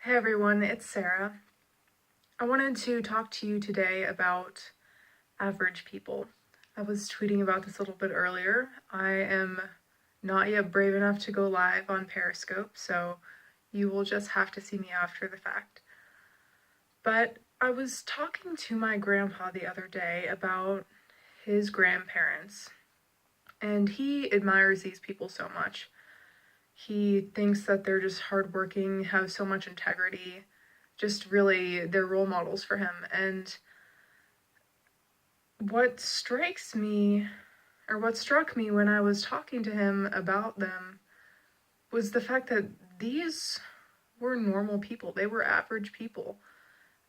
Hey everyone, it's Sarah. I wanted to talk to you today about average people. I was tweeting about this a little bit earlier. I am not yet brave enough to go live on Periscope, so you will just have to see me after the fact. But I was talking to my grandpa the other day about his grandparents, and he admires these people so much. He thinks that they're just hardworking, have so much integrity, just really, they're role models for him. And what struck me when I was talking to him about them was the fact that these were normal people. They were average people.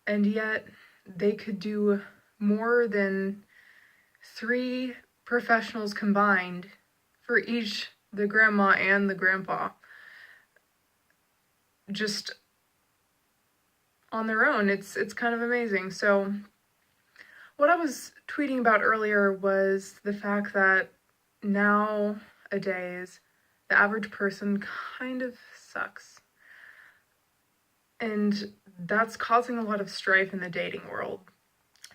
And yet they could do more than 3 professionals combined for each, the grandma and the grandpa, just on their own. It's kind of amazing. So what I was tweeting about earlier was the fact that nowadays the average person kind of sucks. And that's causing a lot of strife in the dating world.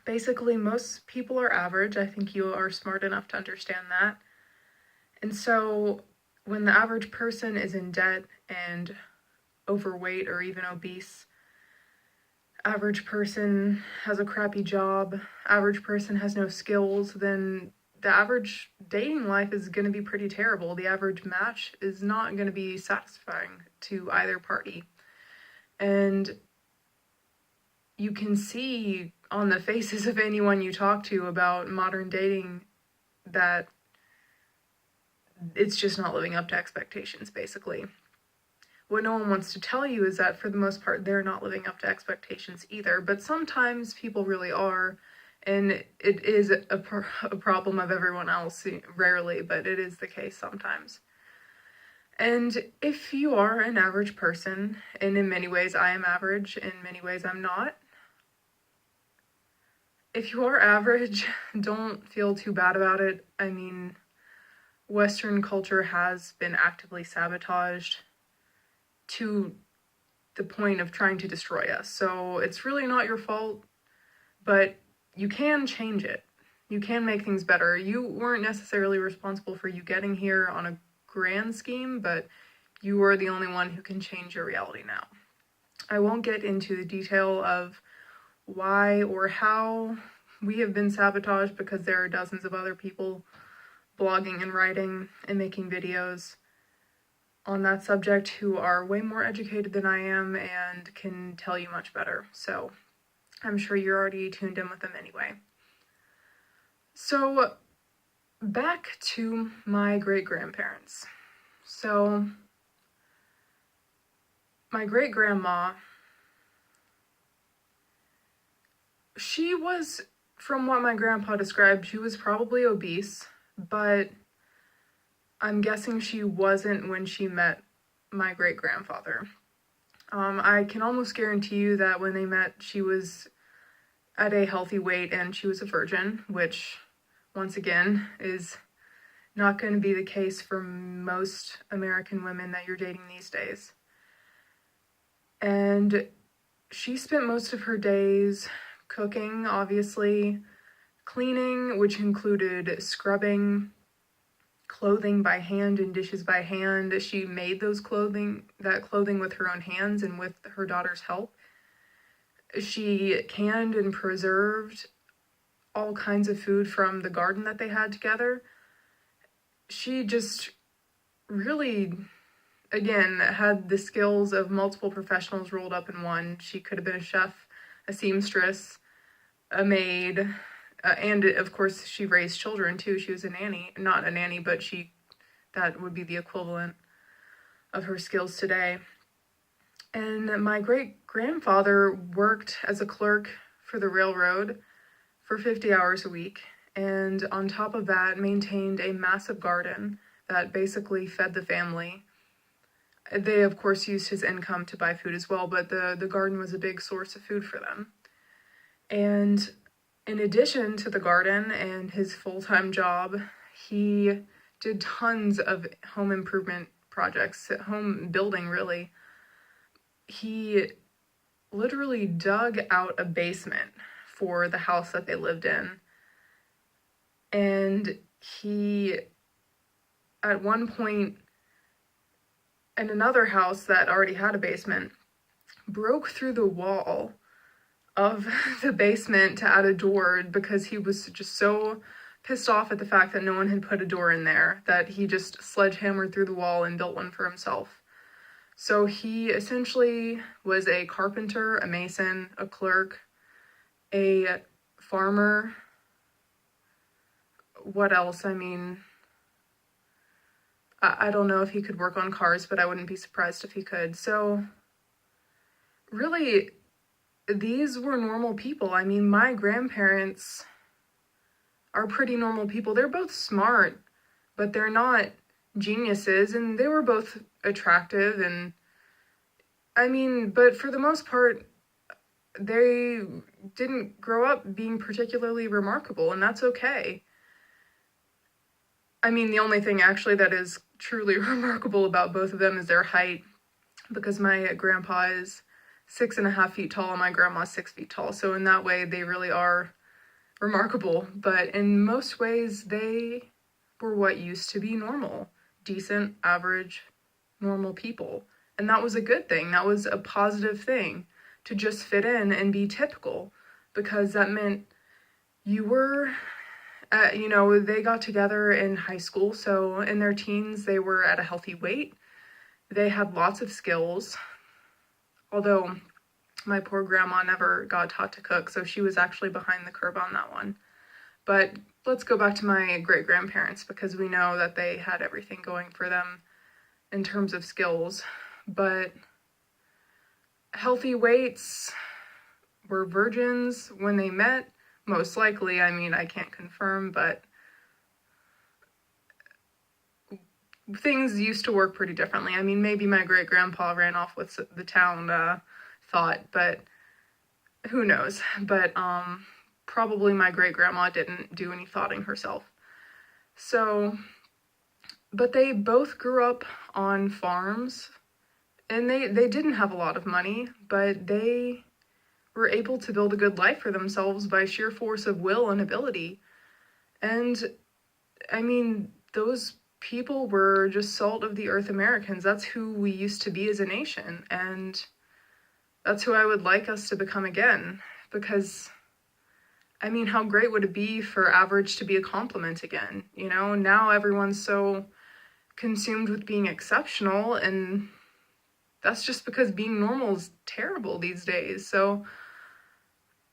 Basically, most people are average. I think you are smart enough to understand that. And so when the average person is in debt and overweight or even obese, average person has a crappy job, average person has no skills, then the average dating life is going to be pretty terrible. The average match is not going to be satisfying to either party. And you can see on the faces of anyone you talk to about modern dating that it's just not living up to expectations, basically. What no one wants to tell you is that for the most part, they're not living up to expectations either. But sometimes people really are, and it is a problem of everyone else. Rarely, but it is the case sometimes. And if you are an average person, and in many ways I am average, in many ways I'm not, if you are average, don't feel too bad about it. I mean, Western culture has been actively sabotaged to the point of trying to destroy us. So it's really not your fault, but you can change it. You can make things better. You weren't necessarily responsible for you getting here on a grand scheme, but you are the only one who can change your reality now. I won't get into the detail of why or how we have been sabotaged, because there are dozens of other people blogging and writing and making videos on that subject who are way more educated than I am and can tell you much better. So I'm sure you're already tuned in with them anyway. So back to my great-grandparents. So my great-grandma, she was, from what my grandpa described, she was probably obese, but I'm guessing she wasn't when she met my great-grandfather. I can almost guarantee you that when they met, she was at a healthy weight and she was a virgin, which, once again, is not going to be the case for most American women that you're dating these days. And she spent most of her days cooking, obviously, cleaning, which included scrubbing, clothing by hand and dishes by hand. She made that clothing with her own hands and with her daughter's help. She canned and preserved all kinds of food from the garden that they had together. She just really, again, had the skills of multiple professionals rolled up in one. She could have been a chef, a seamstress, a maid, and of course she raised children too. She was a nanny, not a nanny, but that would be the equivalent of her skills today. And my great-grandfather worked as a clerk for the railroad for 50 hours a week, and on top of that maintained a massive garden that basically fed the family. They of course used his income to buy food as well, but the garden was a big source of food for them. And in addition to the garden and his full-time job, he did tons of home improvement projects, home building really. He literally dug out a basement for the house that they lived in. And he, at one point, in another house that already had a basement, broke through the wall of the basement to add a door because he was just so pissed off at the fact that no one had put a door in there that he just sledgehammered through the wall and built one for himself. So he essentially was a carpenter, a mason, a clerk, a farmer. What else? I mean, I don't know if he could work on cars, but I wouldn't be surprised if he could. So really, these were normal people. I mean, my grandparents are pretty normal people. They're both smart, but they're not geniuses, and they were both attractive, and I mean, but for the most part, they didn't grow up being particularly remarkable, and that's okay. I mean, the only thing actually that is truly remarkable about both of them is their height, because my grandpa is 6.5 feet tall and my grandma's 6 feet tall, so in that way they really are remarkable. But in most ways they were what used to be normal, decent, average, normal people, and that was a good thing. That was a positive thing, to just fit in and be typical, because that meant you were they got together in high school, so in their teens they were at a healthy weight. They had lots of skills, although my poor grandma never got taught to cook, so she was actually behind the curve on that one. But let's go back to my great-grandparents, because we know that they had everything going for them in terms of skills. But healthy weights, were virgins when they met, most likely. I mean, I can't confirm, but things used to work pretty differently. I mean, maybe my great-grandpa ran off with the town thought, but who knows. But probably my great-grandma didn't do any thoughting herself. So, but they both grew up on farms, and they didn't have a lot of money, but they were able to build a good life for themselves by sheer force of will and ability. And I mean, those people were just salt of the earth Americans. That's who we used to be as a nation, and that's who I would like us to become again. Because, I mean, how great would it be for average to be a compliment again? You know, now everyone's so consumed with being exceptional, and that's just because being normal is terrible these days. So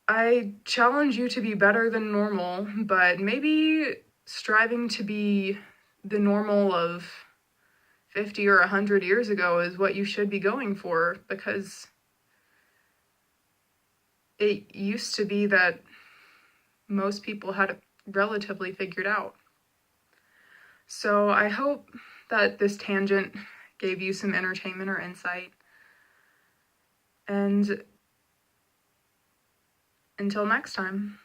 I challenge you to be better than normal, but maybe striving to be the normal of 50 or 100 years ago is what you should be going for, because it used to be that most people had it relatively figured out. So I hope that this tangent gave you some entertainment or insight. And until next time.